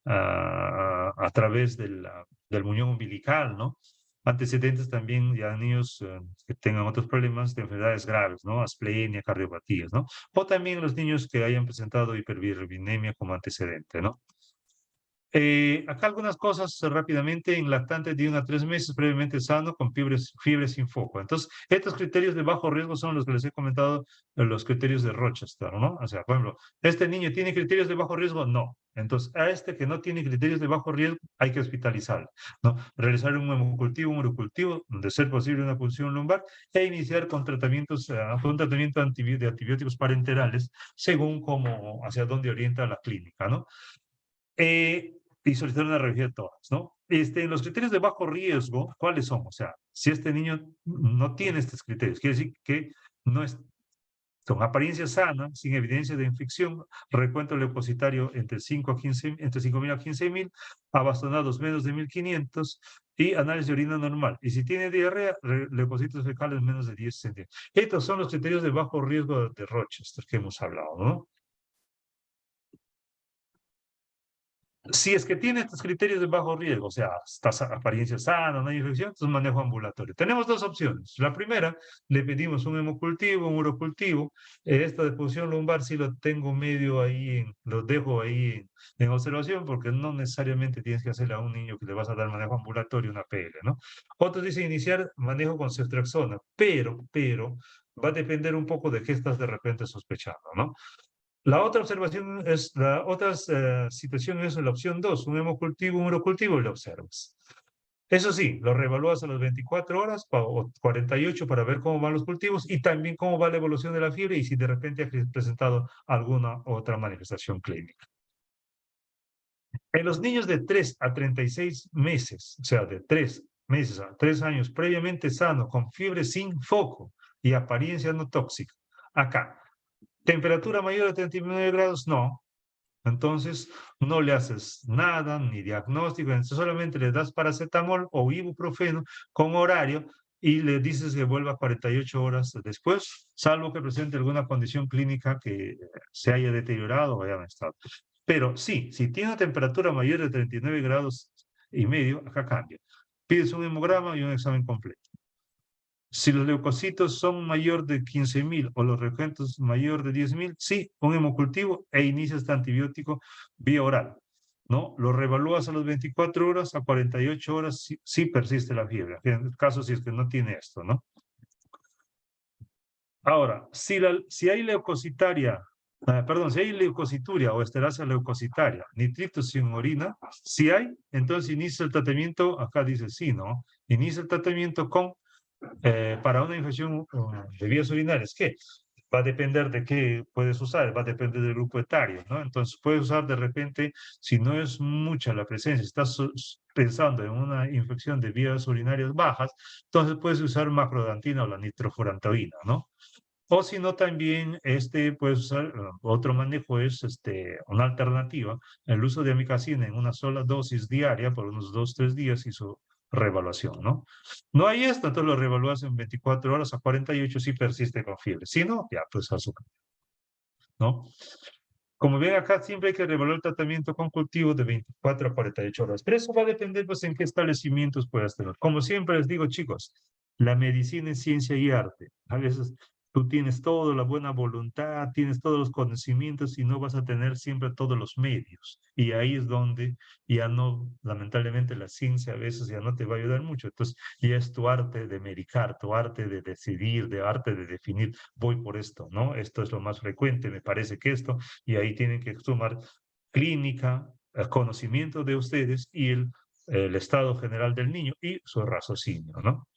a través del muñón umbilical, ¿no? Antecedentes también ya niños que tengan otros problemas de enfermedades graves, ¿no? Asplenia, cardiopatías, ¿no? O también los niños que hayan presentado hiperbilirubinemia como antecedente, ¿no? Acá algunas cosas rápidamente. En lactantes de 1 a 3 meses previamente sano con fiebre sin foco. Entonces, estos criterios de bajo riesgo son los que les he comentado, los criterios de Rochester, ¿no? O sea, por ejemplo, ¿este niño tiene criterios de bajo riesgo? No. Entonces, a este que no tiene criterios de bajo riesgo, hay que hospitalizarlo, ¿no? Realizar un hemocultivo, un urocultivo, de ser posible una punción lumbar, e iniciar con tratamientos, con un tratamiento de antibióticos parenterales, según cómo, hacia dónde orienta la clínica, ¿no? Y solicitar una revisión de todas, ¿no? Los criterios de bajo riesgo, ¿cuáles son? O sea, si este niño no tiene estos criterios, quiere decir que no es, con apariencia sana, sin evidencia de infección, recuento leucocitario entre 5.000 a 15.000, abastonados menos de 1.500 y análisis de orina normal. Y si tiene diarrea, leucocitos fecales menos de 10 centímetros. Estos son los criterios de bajo riesgo de Rochester que hemos hablado, ¿no? Si es que tiene estos criterios de bajo riesgo, o sea, está apariencia sana, no hay infección, entonces manejo ambulatorio. Tenemos dos opciones. La primera, le pedimos un hemocultivo, un urocultivo. Esta de punción lumbar sí lo tengo medio ahí, lo dejo ahí en observación, porque no necesariamente tienes que hacerle a un niño que le vas a dar manejo ambulatorio una PL, ¿no? Otros dicen iniciar manejo con ceftriaxona, pero va a depender un poco de qué estás de repente sospechando, ¿no? La otra observación es, la otra situación es la opción 2, un hemocultivo, un urocultivo, y lo observas. Eso sí, lo reevalúas a las 24 horas o 48 para ver cómo van los cultivos y también cómo va la evolución de la fiebre y si de repente ha presentado alguna otra manifestación clínica. En los niños de 3 a 36 meses, o sea, de 3 meses a 3 años previamente sano, con fiebre sin foco y apariencia no tóxica, acá, temperatura mayor de 39 grados, no. Entonces, no le haces nada, ni diagnóstico, solamente le das paracetamol o ibuprofeno con horario y le dices que vuelva 48 horas después, salvo que presente alguna condición clínica que se haya deteriorado o haya estado. Pero sí, si tiene una temperatura mayor de 39 grados y medio, acá cambia. Pides un hemograma y un examen completo. Si los leucocitos son mayor de 15.000 o los recuentos mayor de 10.000, sí, un hemocultivo e inicia este antibiótico vía oral, ¿no? Lo reevalúas a las 24 horas, a 48 horas, sí persiste la fiebre, en el caso si es que no tiene esto, ¿no? Ahora, si hay leucocitaria, si hay leucocituria o esteracia leucocitaria, nitritos sin orina, si hay, entonces inicia el tratamiento, acá dice sí, ¿no? Inicia el tratamiento con para una infección de vías urinarias, ¿qué? Va a depender de qué puedes usar, va a depender del grupo etario, ¿no? Entonces puedes usar de repente, si no es mucha la presencia, estás pensando en una infección de vías urinarias bajas, entonces puedes usar macrodantina o la nitrofurantoína, ¿no? O si no, también puedes usar, otro manejo es una alternativa, el uso de amicacina en una sola dosis diaria por unos 2-3 días y su reevaluación, ¿no? No hay esto, entonces lo reevalúas en 24 horas a 48 si persiste con fiebre. Si no, ya, pues azúcar, ¿no? Como ven acá, siempre hay que reevaluar el tratamiento con cultivo de 24 a 48 horas. Pero eso va a depender, pues, en qué establecimientos puedas tener. Como siempre les digo, chicos, la medicina es ciencia y arte. A veces tú tienes toda la buena voluntad, tienes todos los conocimientos y no vas a tener siempre todos los medios. Y ahí es donde ya no, lamentablemente, la ciencia a veces ya no te va a ayudar mucho. Entonces, ya es tu arte de medicar, tu arte de decidir, de arte de definir, voy por esto, ¿no? Esto es lo más frecuente, me parece que esto, y ahí tienen que sumar clínica, el conocimiento de ustedes y el estado general del niño y su raciocinio, ¿no?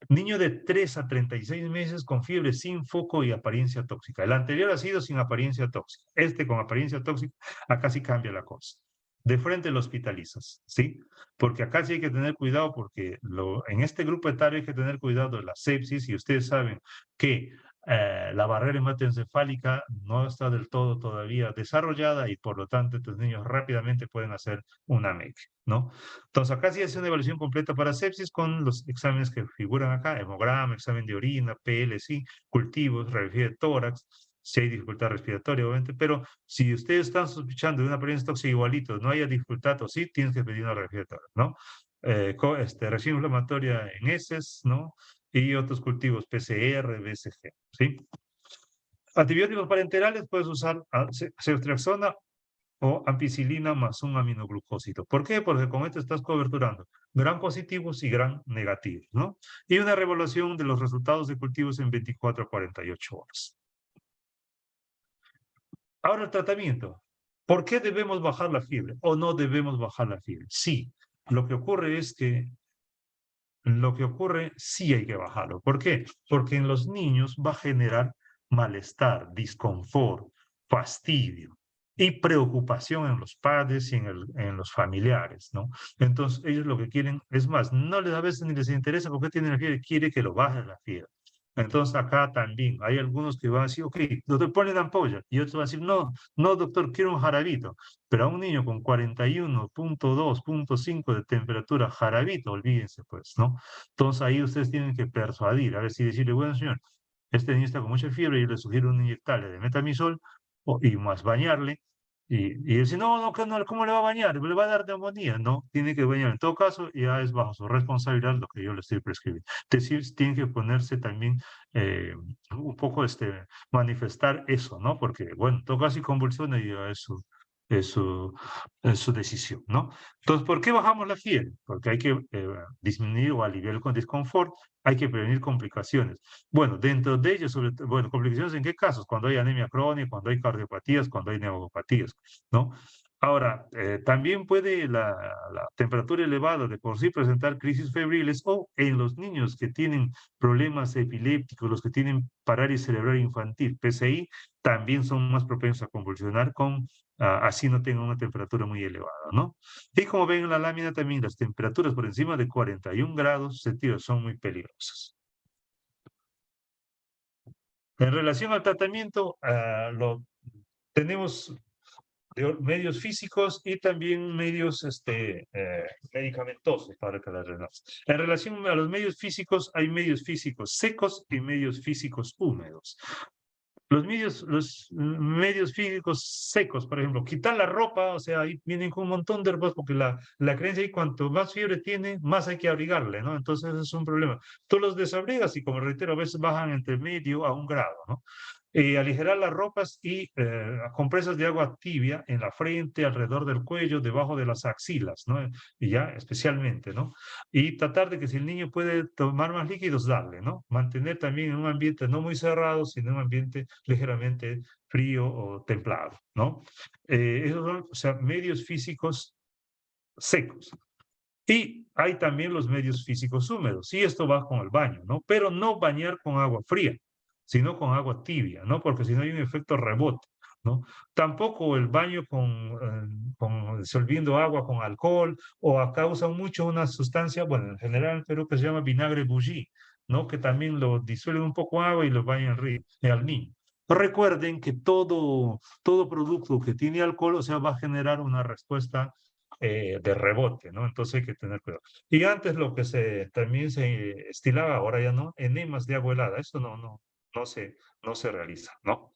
Niño de 3 a 36 meses con fiebre sin foco y apariencia tóxica. El anterior ha sido sin apariencia tóxica. Este con apariencia tóxica, acá sí cambia la cosa. De frente lo hospitalizas, ¿sí? Porque acá sí hay que tener cuidado porque en este grupo etario hay que tener cuidado de la sepsis y ustedes saben que la barrera hematoencefálica no está del todo todavía desarrollada y por lo tanto estos niños rápidamente pueden hacer una MEC, ¿no? Entonces acá sí es una evaluación completa para sepsis con los exámenes que figuran acá, hemograma, examen de orina, PLC, cultivos, radiografía de tórax, si hay dificultad respiratoria, obviamente, pero si ustedes están sospechando de una presencia tóxica igualito, no haya dificultad o sí, tienes que pedir una radiografía de tórax, ¿no? Reacción inflamatoria en heces, ¿no? Y otros cultivos PCR, BCG, ¿sí? Antibióticos parenterales puedes usar ceftriaxona o ampicilina más un aminoglucósido. ¿Por qué? Porque con esto estás coberturando gran positivos y gran negativos, ¿no? Y una revaluación de los resultados de cultivos en 24 a 48 horas. Ahora el tratamiento. ¿Por qué debemos bajar la fiebre o no debemos bajar la fiebre? Sí, lo que ocurre es que sí hay que bajarlo. ¿Por qué? Porque en los niños va a generar malestar, disconfort, fastidio y preocupación en los padres y en los familiares, ¿no? Entonces ellos lo que quieren, es más, no les a veces ni les interesa porque tienen la fiebre, quiere que lo baje la fiebre. Entonces acá también hay algunos que van a decir, ok, doctor, ponle la ampolla. Y otros van a decir, no, no, doctor, quiero un jarabito. Pero a un niño con 41.2.5 de temperatura, jarabito, olvídense pues, ¿no? Entonces ahí ustedes tienen que persuadir, a ver si decirle, bueno señor, este niño está con mucha fiebre, yo le sugiero un inyectable de metamisol y más bañarle. Y decir, no, no, ¿cómo le va a bañar? ¿Le va a dar neumonía? No, tiene que bañar. En todo caso, ya es bajo su responsabilidad lo que yo le estoy prescribiendo. Es decir, tiene que ponerse también un poco, manifestar eso, ¿no? Porque, bueno, en todo caso, si convulsiona, ya es su, es su decisión, ¿no? Entonces, ¿por qué bajamos la fiebre? Porque hay que disminuir o aliviar el disconfort, hay que prevenir complicaciones. Bueno, dentro de ellos, bueno, complicaciones en qué casos? Cuando hay anemia crónica, cuando hay cardiopatías, cuando hay neuropatías, ¿no? Ahora, también puede la temperatura elevada de por sí presentar crisis febriles o en los niños que tienen problemas epilépticos, los que tienen parálisis cerebral infantil, PCI, también son más propensos a convulsionar así no tengan una temperatura muy elevada, ¿no? Y como ven en la lámina también, las temperaturas por encima de 41 grados centígrados son muy peligrosas. En relación al tratamiento, tenemos medios físicos y también medios medicamentosos para cada relación. En relación a los medios físicos, hay medios físicos secos y medios físicos húmedos. Los medios físicos secos, por ejemplo, quitar la ropa, o sea, ahí vienen con un montón de ropas, porque la creencia es que cuanto más fiebre tiene, más hay que abrigarle, ¿no? Entonces, ese es un problema. Tú los desabrigas y, como reitero, a veces bajan entre medio a 1 grado, ¿no? Aligerar las ropas y compresas de agua tibia en la frente, alrededor del cuello, debajo de las axilas, ¿no? Y ya especialmente, ¿no? Y tratar de que si el niño puede tomar más líquidos, darle, ¿no? Mantener también en un ambiente no muy cerrado, sino en un ambiente ligeramente frío o templado, ¿no? Esos son, o sea, medios físicos secos. Y hay también los medios físicos húmedos, y esto va con el baño, ¿no? Pero no bañar con agua fría, sino con agua tibia, ¿no? Porque si no hay un efecto rebote, ¿no? Tampoco el baño disolviendo agua con alcohol, o acá usan mucho una sustancia, bueno, en general en Perú, que se llama vinagre bougie, ¿no? Que también lo disuelven un poco agua y lo bañan al niño. Recuerden que todo producto que tiene alcohol, o sea, va a generar una respuesta de rebote, ¿no? Entonces hay que tener cuidado. Y antes lo que también se estilaba, ahora ya no, enemas de agua helada, eso no se realiza, ¿no?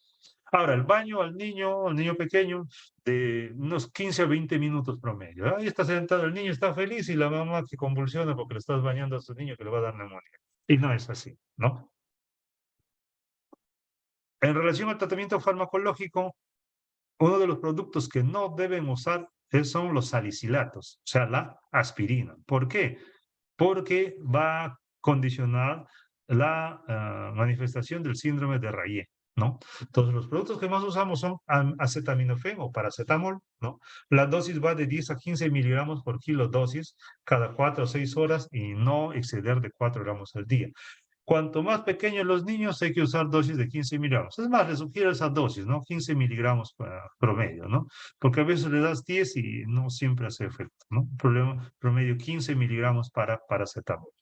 Ahora, el baño al niño pequeño, de unos 15 a 20 minutos promedio. Ahí está sentado el niño, está feliz, y la mamá que convulsiona porque le estás bañando a su niño que le va a dar neumonía. Y no es así, ¿no? En relación al tratamiento farmacológico, uno de los productos que no deben usar son los salicilatos, o sea, la aspirina. ¿Por qué? Porque va a condicionar la manifestación del síndrome de Rayet, ¿no? Entonces, los productos que más usamos son acetaminofén o paracetamol, ¿no? La dosis va de 10 a 15 miligramos por kilo dosis cada 4 o 6 horas y no exceder de 4 gramos al día. Cuanto más pequeños los niños, hay que usar dosis de 15 miligramos. Es más, les sugiero esa dosis, ¿no? 15 miligramos promedio, ¿no? Porque a veces le das 10 y no siempre hace efecto, ¿no? Promedio 15 miligramos para paracetamol.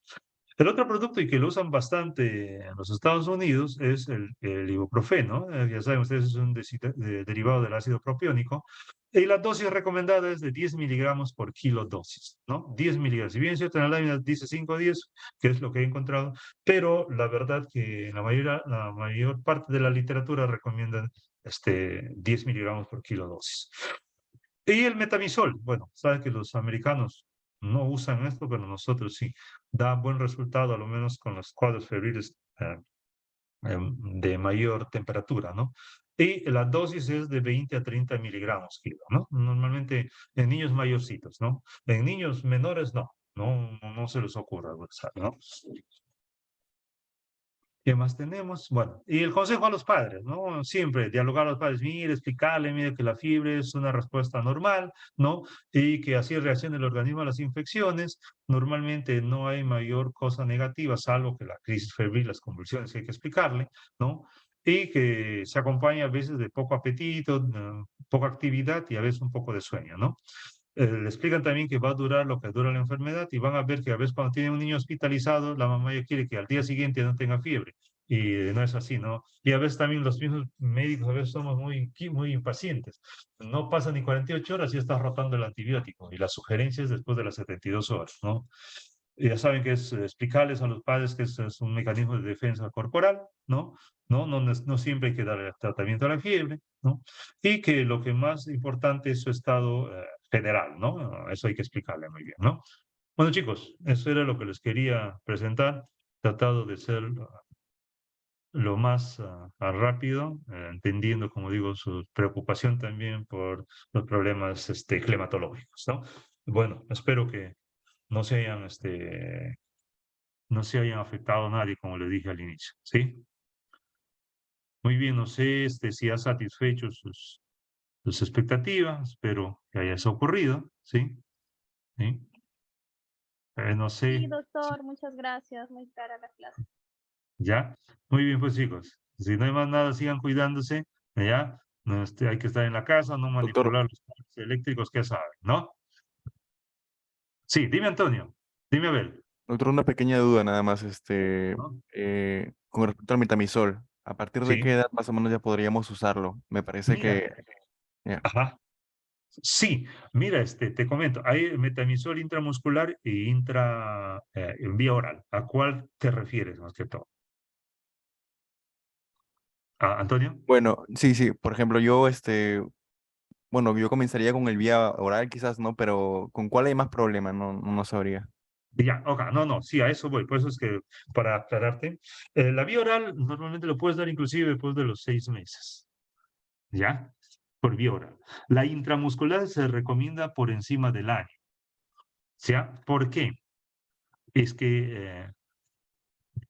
El otro producto y que lo usan bastante en los Estados Unidos es el ibuprofeno. Ya saben ustedes, es un derivado del ácido propiónico. Y la dosis recomendada es de 10 miligramos por kilo dosis, ¿no? 10 miligramos. Si bien es cierto, en la lámina dice 5 o 10, que es lo que he encontrado, pero la verdad que la mayor parte de la literatura recomienda 10 miligramos por kilo dosis. Y el metamisol, bueno, saben que los americanos no usan esto, pero nosotros sí. Da buen resultado, a lo menos con los cuadros febriles de mayor temperatura, ¿no? Y la dosis es de 20 a 30 miligramos kilo, ¿no? Normalmente en niños mayorcitos, ¿no? En niños menores, no se les ocurra usar, ¿no? ¿Qué más tenemos? Bueno, y el consejo a los padres, ¿no? Siempre dialogar a los padres, mire, explicarle, mire que la fiebre es una respuesta normal, ¿no? Y que así reacciona el organismo a las infecciones. Normalmente no hay mayor cosa negativa, salvo que la crisis febril, las convulsiones que hay que explicarle, ¿no? Y que se acompaña a veces de poco apetito, poca actividad y a veces un poco de sueño, ¿no? Le explican también que va a durar lo que dura la enfermedad y van a ver que a veces cuando tiene un niño hospitalizado, la mamá ya quiere que al día siguiente no tenga fiebre. Y no es así, ¿no? Y a veces también los mismos médicos a veces somos muy impacientes. No pasan ni 48 horas y ya estás rotando el antibiótico. Y la sugerencia es después de las 72 horas, ¿no? Y ya saben que es explicarles a los padres que es un mecanismo de defensa corporal, ¿no? No siempre hay que dar el tratamiento a la fiebre, ¿no? Y que lo que más importante es su estado general, ¿no? Eso hay que explicarle muy bien, ¿no? Bueno, chicos, eso era lo que les quería presentar. Tratado de ser lo más rápido, entendiendo, como digo, su preocupación también por los problemas climatológicos, ¿no? Bueno, espero que no se hayan, no se hayan afectado a nadie, como le dije al inicio, ¿sí? Muy bien, no sé si ha satisfecho sus expectativas, espero que haya eso ocurrido, ¿sí? ¿Sí? No sé, Sí, doctor, muchas gracias. Muy clara la clase. ¿ya? Muy bien, pues chicos, si no hay más nada, sigan cuidándose, ¿ya? No, hay que estar en la casa, no Doctor, manipular los cables eléctricos, que saben, ¿no? Sí, dime Antonio, dime Abel, doctor, una pequeña duda nada más, ¿no? con respecto al metamisol, ¿a partir de qué Sí, edad más o menos ya podríamos usarlo? Me parece mira, que, ya. ajá. Sí, mira, te comento, hay metamisol intramuscular y en vía oral. ¿A cuál te refieres más que todo? ¿A Antonio? Bueno, sí, sí, por ejemplo, yo, bueno, yo comenzaría con el vía oral quizás, ¿no? Pero ¿con cuál hay más problema? No sabría. Ya, ok, no, sí, a eso voy. Por eso es que, para aclararte, la vía oral normalmente lo puedes dar inclusive después de los 6 meses, ¿ya? Por vía oral. La intramuscular se recomienda por encima del año, ¿ya? ¿Por qué? Es que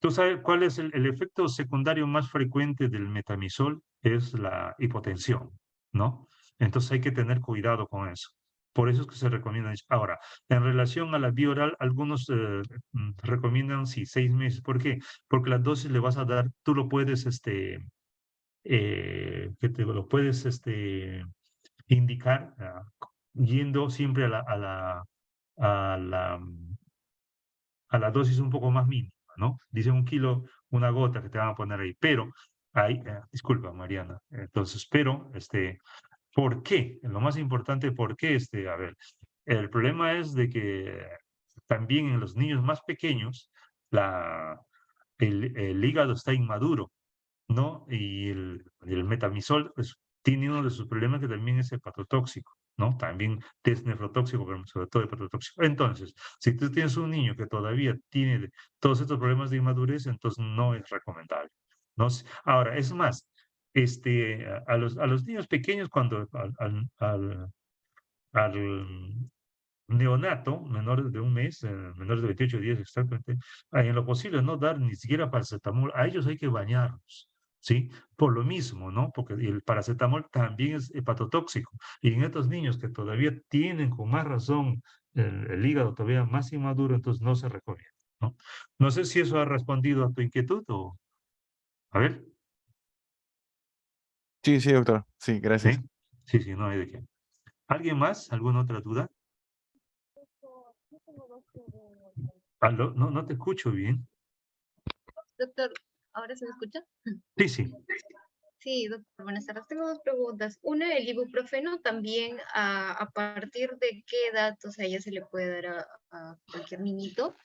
¿tú sabes cuál es el efecto secundario más frecuente del metamisol? Es la hipotensión, ¿no? Entonces hay que tener cuidado con eso. Por eso es que se recomienda. Ahora, en relación a la vía oral, algunos recomiendan, sí, 6 meses. ¿Por qué? Porque la dosis le vas a dar, tú lo puedes, lo puedes, indicar yendo siempre a la, a la dosis un poco más mínima, ¿no? Dice 1 kilo, una gota que te van a poner ahí, pero disculpa, Mariana, entonces, pero, ¿por qué? Lo más importante, ¿por qué? A ver, el problema es de que también en los niños más pequeños, la, el hígado está inmaduro, ¿no? Y el metamisol pues, tiene uno de sus problemas que también es hepatotóxico, ¿no? También es nefrotóxico, pero sobre todo hepatotóxico. Entonces, si tú tienes un niño que todavía tiene todos estos problemas de inmadurez, entonces no es recomendable, ¿no? Ahora, es más, a los niños pequeños, cuando al neonato, menores de 1 mes, menores de 28 días exactamente, en lo posible no dar ni siquiera paracetamol, a ellos hay que bañarlos, ¿sí? Por lo mismo, ¿no? Porque el paracetamol también es hepatotóxico. Y en estos niños que todavía tienen con más razón el hígado todavía más inmaduro, entonces no se recomienda, ¿no? No sé si eso ha respondido a tu inquietud o... A ver, Sí, sí, doctor. Sí, ¿sí? gracias. Sí, no hay de qué. ¿Alguien más? ¿Alguna otra duda? Aló, no te escucho bien. Doctor, ¿ahora se me escucha? Sí, sí. Sí, doctor, buenas tardes. Tengo dos preguntas. Una, el ibuprofeno también, ¿a partir de qué edad, o sea, ya se le puede dar a cualquier niñito?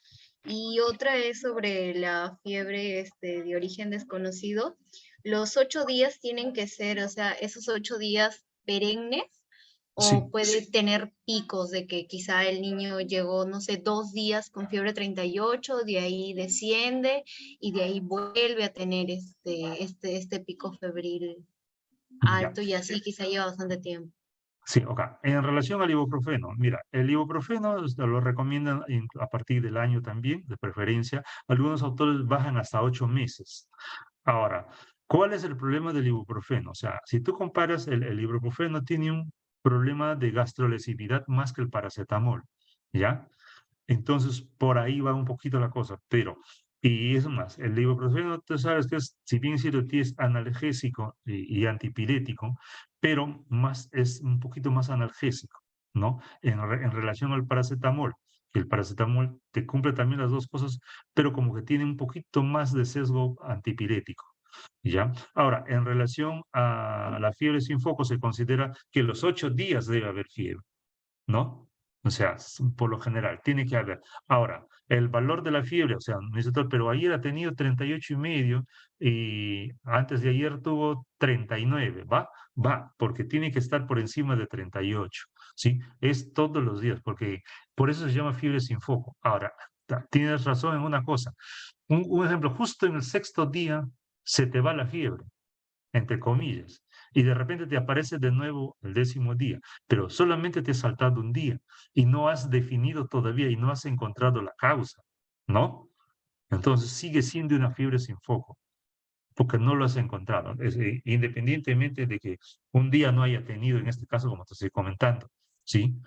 Y otra es sobre la fiebre de origen desconocido. ¿Los 8 días tienen que ser, o sea, esos 8 días perennes? Sí. ¿O puede tener picos de que quizá el niño llegó, no sé, 2 días con fiebre 38, de ahí desciende y de ahí vuelve a tener este pico febril Ya. alto y así quizá lleva bastante tiempo? Sí, ok. En relación al ibuprofeno, mira, el ibuprofeno lo recomiendan a partir del año también, de preferencia. Algunos autores bajan hasta 8 meses. Ahora, ¿cuál es el problema del ibuprofeno? O sea, si tú comparas el ibuprofeno, tiene un problema de gastrolesividad más que el paracetamol, ¿ya? Entonces, por ahí va un poquito la cosa, pero, y es más, el ibuprofeno, tú sabes que es, si bien es cierto, es analgésico y antipirético, pero más, es un poquito más analgésico, ¿no? En relación al paracetamol. El paracetamol te cumple también las dos cosas, pero como que tiene un poquito más de sesgo antipirético, ¿ya? Ahora, en relación a la fiebre sin foco, se considera que los 8 días debe haber fiebre, ¿no? O sea, por lo general, tiene que haber. Ahora, el valor de la fiebre, o sea, me dice, doctor, pero ayer ha tenido 38,5 y antes de ayer tuvo 39, ¿va? Va, porque tiene que estar por encima de 38, ¿sí? Es todos los días, porque por eso se llama fiebre sin foco. Ahora, tienes razón en una cosa. Un ejemplo, justo en el 6.º día se te va la fiebre, entre comillas, y de repente te aparece de nuevo el 10.º día, pero solamente te has saltado un día y no has definido todavía y no has encontrado la causa, ¿no? Entonces sigue siendo una fiebre sin foco, porque no lo has encontrado, independientemente de que un día no haya tenido, en este caso, como te estoy comentando, ¿sí?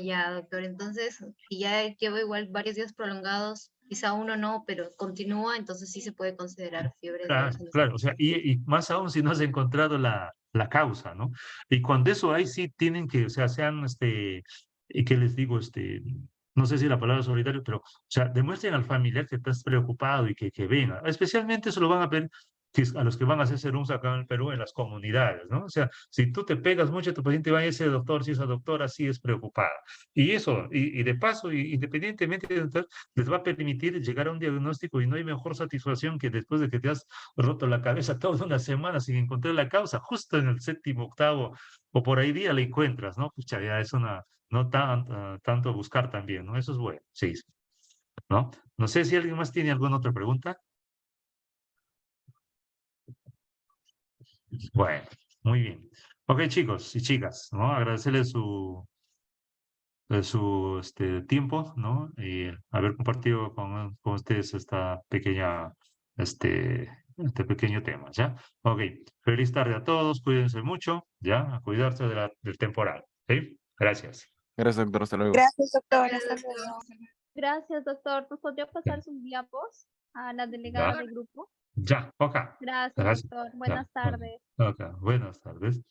Ya, doctor. Entonces, si ya llevo igual varios días prolongados, quizá uno no, pero continúa, entonces sí se puede considerar fiebre de Claro, origen claro, o sea, desconocido. y más aún si no has encontrado la causa, ¿no? Y cuando eso hay, sí tienen que, o sea, sean, y qué les digo, no sé si la palabra es solidario, pero, o sea, demuestren al familiar que estás preocupado y que venga. Especialmente eso lo van a ver a los que van a hacer serums acá en el Perú, en las comunidades, ¿no? O sea, si tú te pegas mucho, tu paciente va a ese doctor, si esa doctora sí es preocupada. Y eso, y de paso, independientemente de les va a permitir llegar a un diagnóstico y no hay mejor satisfacción que después de que te has roto la cabeza toda una semana sin encontrar la causa, justo en el 7.º, 8.º o por ahí día la encuentras, ¿no? Pucha, ya es no tanto buscar también, ¿no? Eso es bueno, sí, ¿no? No sé si alguien más tiene alguna otra pregunta. Bueno, muy bien. Ok, chicos y chicas, ¿no? Agradecerles su tiempo, ¿no? Y haber compartido con ustedes esta pequeña, este pequeño tema, ¿ya? Ok, feliz tarde a todos, cuídense mucho, ¿ya? A cuidarse del temporal, ¿sí? Gracias. Gracias, doctor. Hasta luego. Gracias, doctor. Gracias, Hasta luego. doctor. Gracias, doctor. ¿Nos podría pasar sus diapos a la delegada ¿Ya? de grupo? Ya, ok. Gracias, Gracias. doctor. Ya, Buenas ok, tardes. ok. Buenas tardes.